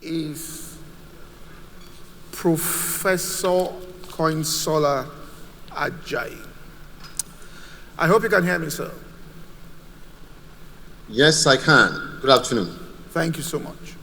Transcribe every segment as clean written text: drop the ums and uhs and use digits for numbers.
is Professor Koyinsola Ajayi. I hope you can hear me, sir. Yes, I can. Good afternoon. Thank you so much.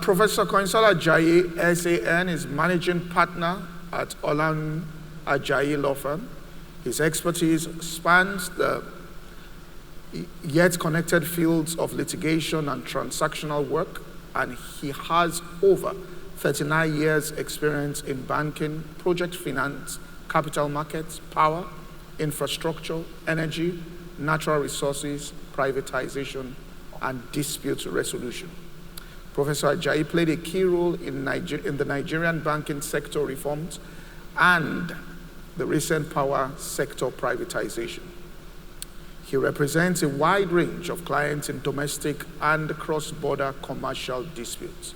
Professor Koyinsola Ajayi, SAN, is managing partner at Olaniwun Ajayi law firm. His expertise spans the yet connected fields of litigation and transactional work, and he has over 39 years experience in banking, project finance, capital markets, power, infrastructure, energy, natural resources, privatization, and dispute resolution. Professor Ajayi played a key role in the Nigerian banking sector reforms and the recent power sector privatization. He represents a wide range of clients in domestic and cross-border commercial disputes.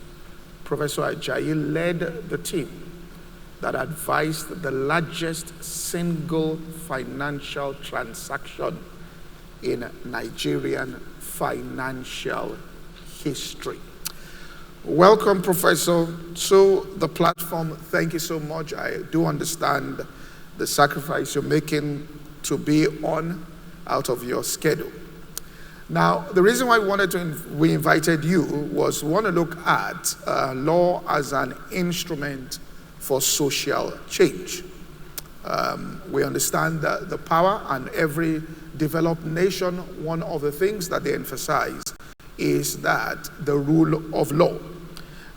Professor Ajayi led the team that advised the largest single financial transaction in Nigerian financial history. Welcome, Professor, to the platform. Thank you so much. I do understand the sacrifice you're making to be on out of your schedule. Now, the reason why we invited you was we want to look at law as an instrument for social change. We understand that the power, and every developed nation, one of the things that they emphasize is that the rule of law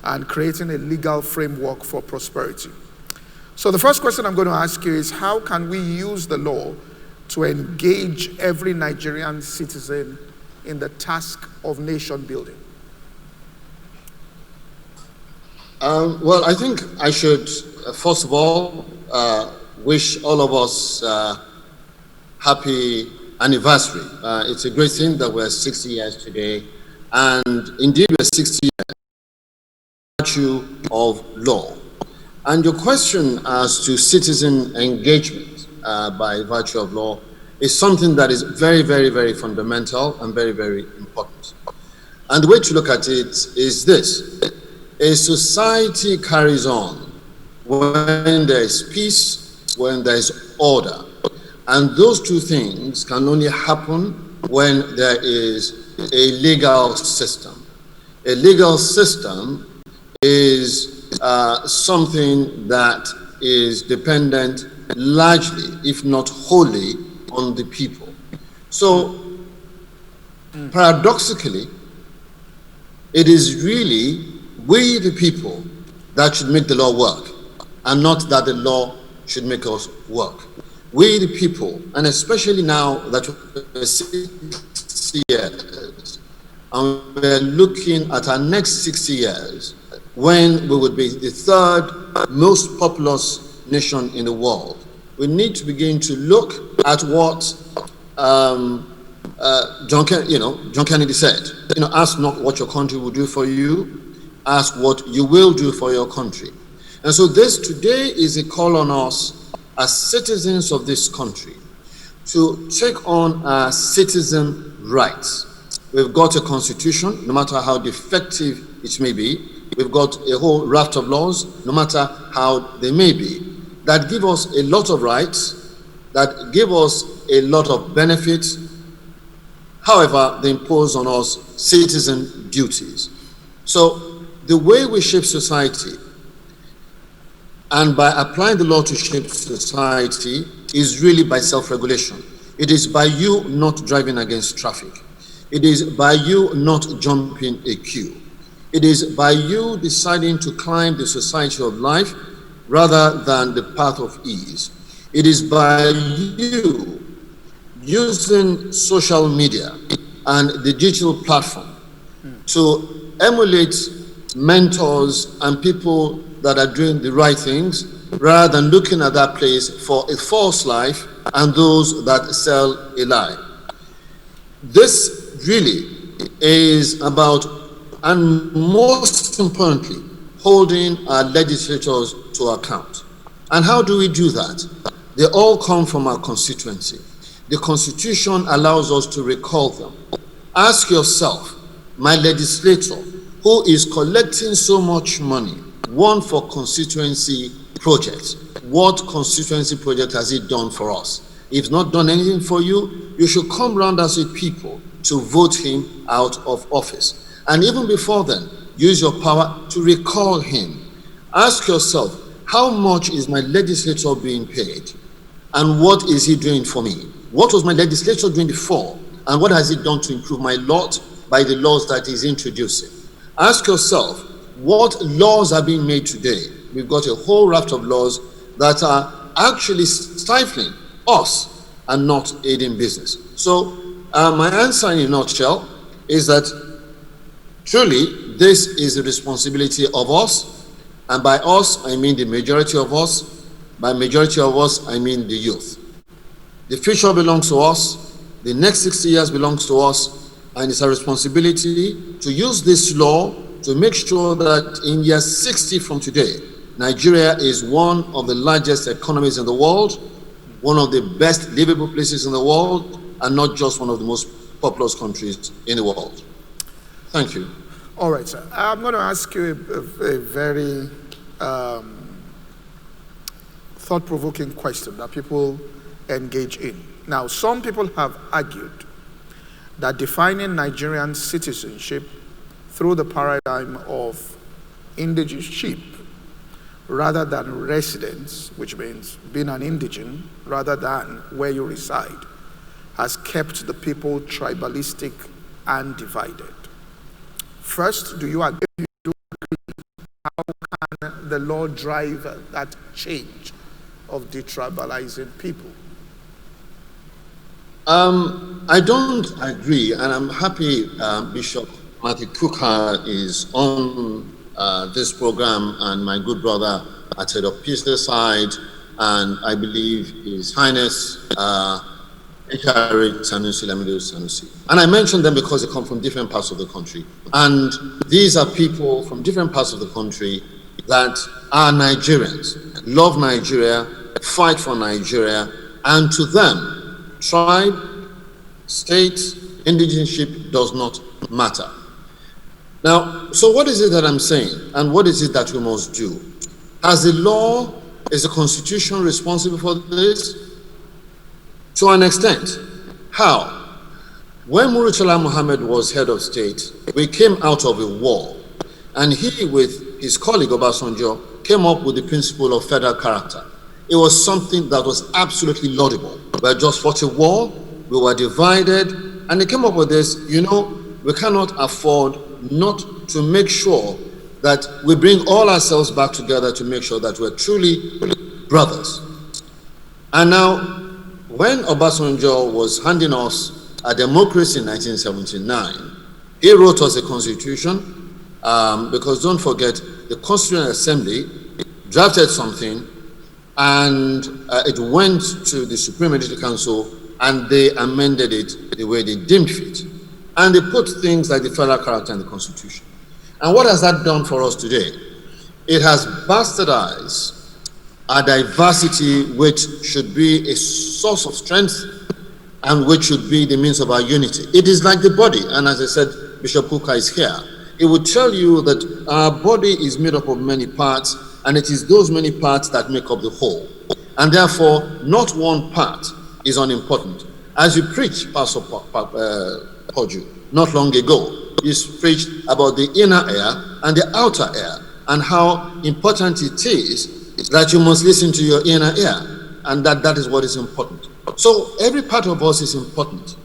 and creating a legal framework for prosperity. So the first question I'm going to ask you is, how can we use the law to engage every Nigerian citizen in the task of nation building? Well, I think I should, first of all, wish all of us happy anniversary. It's a great thing that we're 60 years today, and indeed we're 60 years of law. And your question as to citizen engagement by virtue of law is something that is very, very, very fundamental and very, very important. And the way to look at it is this: a society carries on when there is peace, when there is order. And those two things can only happen when there is a legal system. A legal system is something that is dependent largely, if not wholly, on the people. So, paradoxically, it is really we, the people, that should make the law work, and not that the law should make us work. We, the people, and especially now that we're 60 years, and we're looking at our next 60 years, when we would be the third most populous nation in the world, we need to begin to look at what John Kennedy said. Ask not what your country will do for you, ask what you will do for your country. And so this today is a call on us as citizens of this country to take on our citizen rights. We've got a constitution, no matter how defective it may be. We've got a whole raft of laws, no matter how they may be, that give us a lot of rights, that give us a lot of benefits. However, they impose on us citizen duties. So the way we shape society, and by applying the law to shape society, is really by self-regulation. It is by you not driving against traffic. It is by you not jumping a queue. It is by you deciding to climb the society of life rather than the path of ease. It is by you using social media and the digital platform to emulate mentors and people that are doing the right things, rather than looking at that place for a false life and those that sell a lie. This really is about, and most importantly, holding our legislators to account. And how do we do that? They all come from our constituency. The Constitution allows us to recall them. Ask yourself, my legislator, who is collecting so much money, one for constituency projects. What constituency project has it done for us? If not done anything for you, you should come round as a people to vote him out of office. And even before then, use your power to recall him. Ask yourself, how much is my legislator being paid? And what is he doing for me? What was my legislature doing before? And what has he done to improve my lot by the laws that he's introducing? Ask yourself, what laws are being made today? We've got a whole raft of laws that are actually stifling us and not aiding business. So my answer in a nutshell is that truly this is a responsibility of us, and by us I mean the majority of us. By majority of us I mean the youth. The future belongs to us, the next 60 years belongs to us, and it's our responsibility to use this law to make sure that in year 60 from today, Nigeria is one of the largest economies in the world, one of the best livable places in the world, and not just one of the most populous countries in the world. Thank you. All right, sir. I'm going to ask you a very thought-provoking question that people engage in. Now, some people have argued that defining Nigerian citizenship through the paradigm of indigenship rather than residence, which means being an indigene rather than where you reside, has kept the people tribalistic and divided. First, do you agree? How can the law drive that change of detribalizing people? I don't agree, and I'm happy Bishop Matthew Kuka is on this program, and my good brother at head of Peace side, and I believe His Highness H.R.A. Sanusi Lamido Sanusi. And I mention them because they come from different parts of the country. And these are people from different parts of the country that are Nigerians, love Nigeria, fight for Nigeria, and to them, tribe, state, indigenship does not matter. Now, so what is it that I'm saying, and what is it that we must do? As the law, is the Constitution responsible for this? To an extent. How? When Murtala Muhammad was head of state, we came out of a war, and he, with his colleague Obasanjo, came up with the principle of federal character. It was something that was absolutely laudable. We had just fought a war, we were divided, and they came up with this, we cannot afford not to make sure that we bring all ourselves back together to make sure that we're truly brothers. And now, when Obasanjo was handing us a democracy in 1979, he wrote us a constitution, because don't forget, the Constituent Assembly drafted something, and it went to the Supreme Military Council, and they amended it the way they deemed fit. And they put things like the federal character in the Constitution. And what has that done for us today? It has bastardized our diversity, which should be a source of strength and which should be the means of our unity. It is like the body, and as I said, Bishop Kuka is here. It would tell you that our body is made up of many parts, and it is those many parts that make up the whole. And therefore, not one part is unimportant. As you preached, Pastor Poju, not long ago, you preached about the inner ear and the outer ear, and how important it is that you must listen to your inner ear, and that is what is important. So every part of us is important,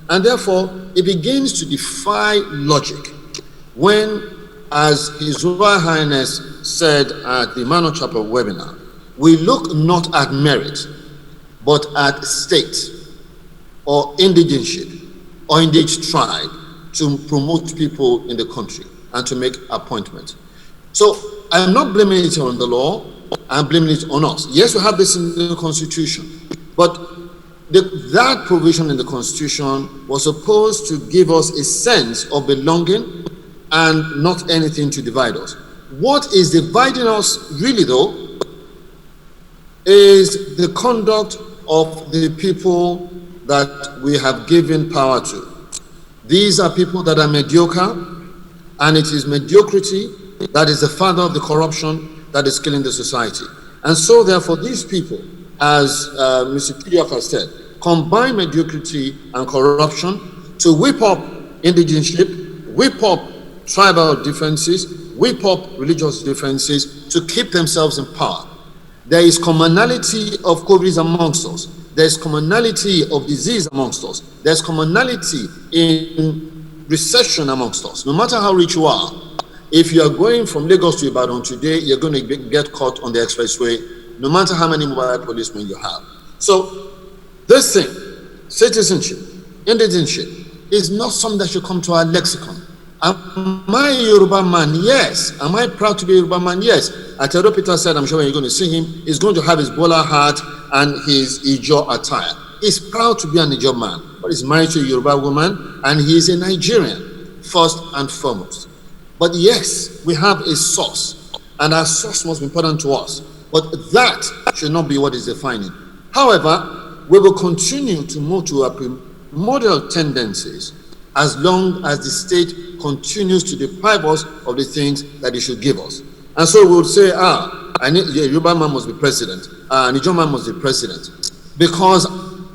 and therefore it begins to defy logic when, as His Royal Highness said at the Mano Chapel webinar, we look not at merit but at state or indigenship or indeed tribe to promote people in the country and to make appointments. So I'm not blaming it on the law, I'm blaming it on us. Yes, we have this in the Constitution, but that provision in the Constitution was supposed to give us a sense of belonging and not anything to divide us. What is dividing us really though is the conduct of the people that we have given power to. These are people that are mediocre, And it is mediocrity that is the father of the corruption that is killing the society. And so therefore these people, as Mr. Kidiak has said, combine mediocrity and corruption to whip up indigenship, whip up tribal differences, whip up religious differences to keep themselves in power. There is commonality of COVID amongst us. There's commonality of disease amongst us. There's commonality in recession amongst us. No matter how rich you are, if you are going from Lagos to Ibadan today, you're going to get caught on the expressway, no matter how many mobile policemen you have. So this thing, citizenship, indigenship, is not something that should come to our lexicon. Am I a Yoruba man? Yes. Am I proud to be a Yoruba man? Yes. Atedo Peter said, I'm sure when you're going to see him, he's going to have his bowler hat and his Ijo attire. He's proud to be an Ijo man, but he's married to a Yoruba woman and he is a Nigerian, first and foremost. But yes, we have a source, and our source must be important to us. But that should not be what is defining. However, we will continue to move to our primordial tendencies as long as the state continues to deprive us of the things that it should give us. And so we would say, Yoruba man must be president, Niger man must be president, because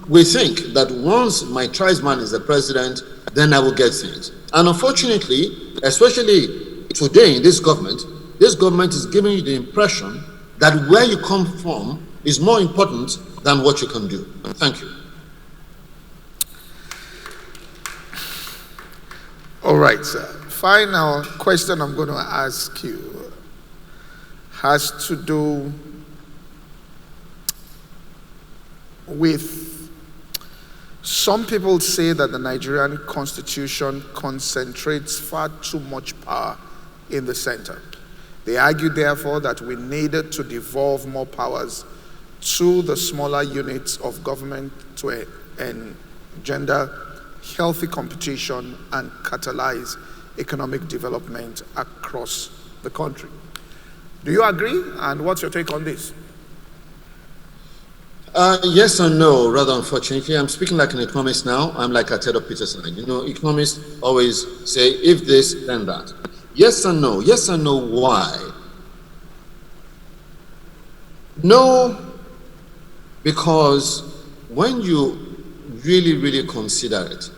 we think that once my tribesman is the president, then I will get things. And unfortunately, especially today in this government is giving you the impression that where you come from is more important than what you can do. Thank you. All right, sir. Final question I'm going to ask you has to do with, some people say that the Nigerian constitution concentrates far too much power in the center. They argue, therefore, that we needed to devolve more powers to the smaller units of government to engender healthy competition and catalyze economic development across the country. Do you agree? And what's your take on this? Yes and no, rather unfortunately. I'm speaking like an economist now. I'm like Atedo Peterson. You know, economists always say, if this, then that. Yes and no. Yes and no, why? No, because when you really, really consider it,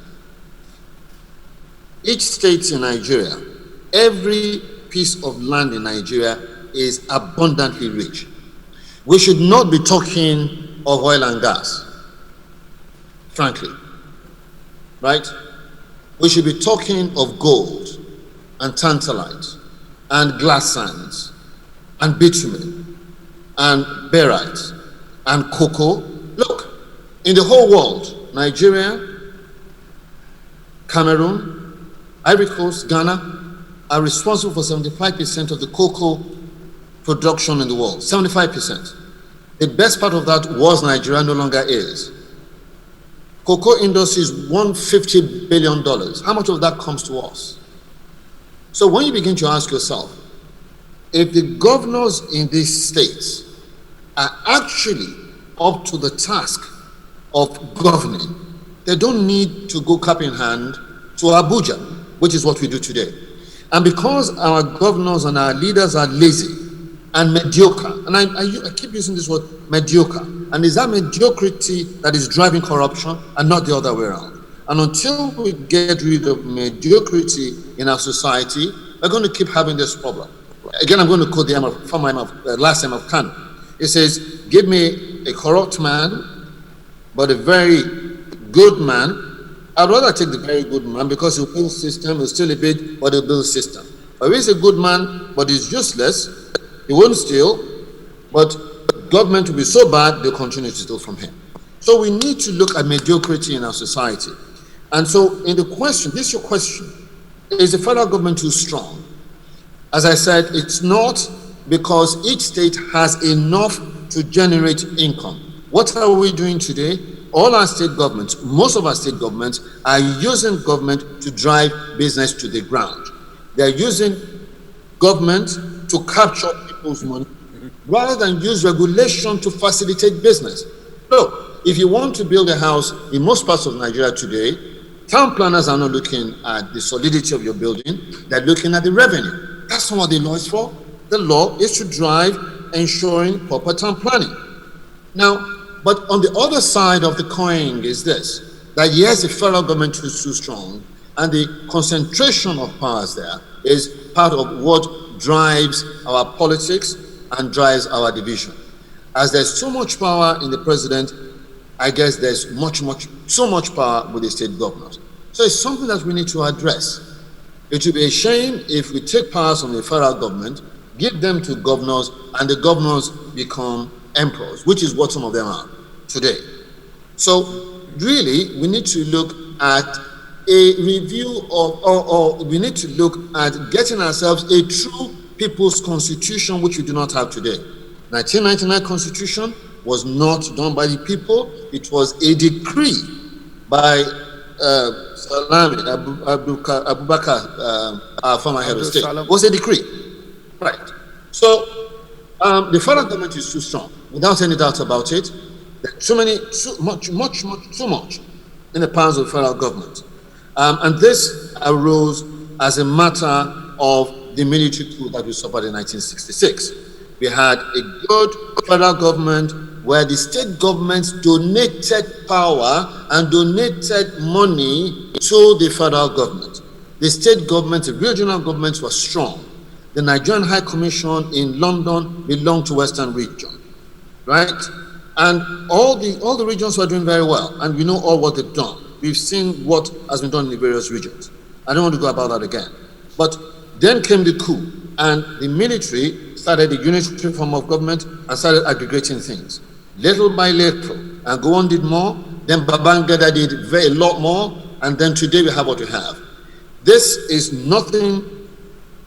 each state in Nigeria, every piece of land in Nigeria is abundantly rich. We should not be talking of oil and gas, frankly, right? We should be talking of gold and tantalite and glass sands and bitumen and barite and cocoa. Look, in the whole world, Nigeria, Cameroon, Ivory Coast, Ghana are responsible for 75% of the cocoa production in the world. 75%. The best part of that was Nigeria, no longer is. Cocoa industry is $150 billion. How much of that comes to us? So when you begin to ask yourself, if the governors in these states are actually up to the task of governing, they don't need to go cap in hand to Abuja, which is what we do today. And because our governors and our leaders are lazy and mediocre, and I keep using this word, mediocre, and it's that mediocrity that is driving corruption and not the other way around. And until we get rid of mediocrity in our society, we're going to keep having this problem. Again, I'm going to quote the last time of Khan. It says, give me a corrupt man, but a very good man. I'd rather take the very good man because he'll build system, he'll steal a bit, but he'll build system. Or he's a good man, but he's useless, he won't steal, but government will be so bad, they'll continue to steal from him. So we need to look at mediocrity in our society. And so in the question, this is your question, is the federal government too strong? As I said, it's not, because each state has enough to generate income. What are we doing today? All our state governments, most of our state governments, are using government to drive business to the ground. They're using government to capture people's money rather than use regulation to facilitate business. Look, if you want to build a house in most parts of Nigeria today, Town planners are not looking at the solidity of your building, they're looking at the revenue. That's not what the law is for. The law is to drive ensuring proper town planning. Now, but on the other side of the coin is this, that yes, the federal government is too strong, and the concentration of powers there is part of what drives our politics and drives our division. As there's so much power in the president, I guess there's so much power with the state governors. So it's something that we need to address. It would be a shame if we take powers from the federal government, give them to governors, and the governors become emperors, which is what some of them are today. So really, we need to look at a review of, or we need to look at getting ourselves a true people's constitution, which we do not have today. 1999 constitution was not done by the people. It was a decree by Abubakar, our former head of state. It was a decree. Right. So the federal government is too strong, without any doubt about it. There's too much in the powers of the federal government. And this arose as a matter of the military coup that we suffered in 1966. We had a good federal government where the state governments donated power and donated money to the federal government. The state government, the regional governments were strong. The Nigerian High Commission in London belonged to Western region, right? And all the regions were doing very well, and we know all what they've done. We've seen what has been done in the various regions. I don't want to go about that again. But then came the coup, and the military started the unitary form of government and started aggregating things. Little by little, and Gowon did more, then Babangida did a lot more, and then today we have what we have. This is nothing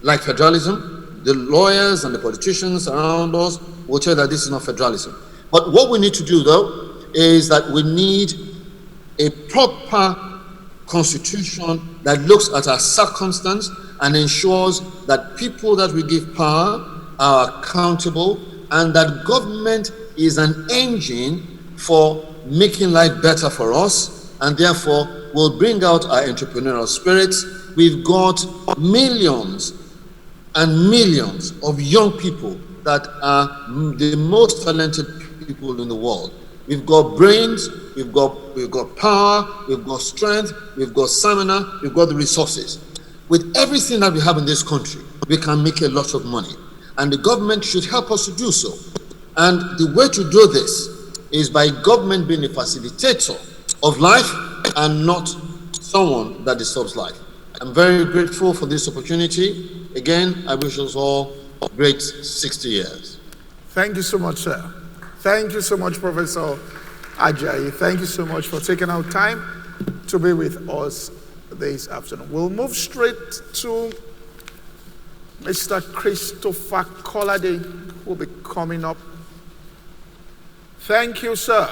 like federalism. The lawyers and the politicians around us will tell you that this is not federalism. But what we need to do, though, is that we need a proper constitution that looks at our circumstance and ensures that people that we give power are accountable, and that government is an engine for making life better for us, and therefore will bring out our entrepreneurial spirits. We've got millions and millions of young people that are the most talented people in the world. We've got brains, we've got power, we've got strength, we've got stamina, we've got the resources. With everything that we have in this country, we can make a lot of money, and the government should help us to do so. And the way to do this is by government being a facilitator of life and not someone that disturbs life. I'm very grateful for this opportunity. Again, I wish us all a great 60 years. Thank you so much, sir. Thank you so much, Professor Ajayi. Thank you so much for taking out time to be with us this afternoon. We'll move straight to Mr. Christopher Kolade, who will be coming up. Thank you, sir.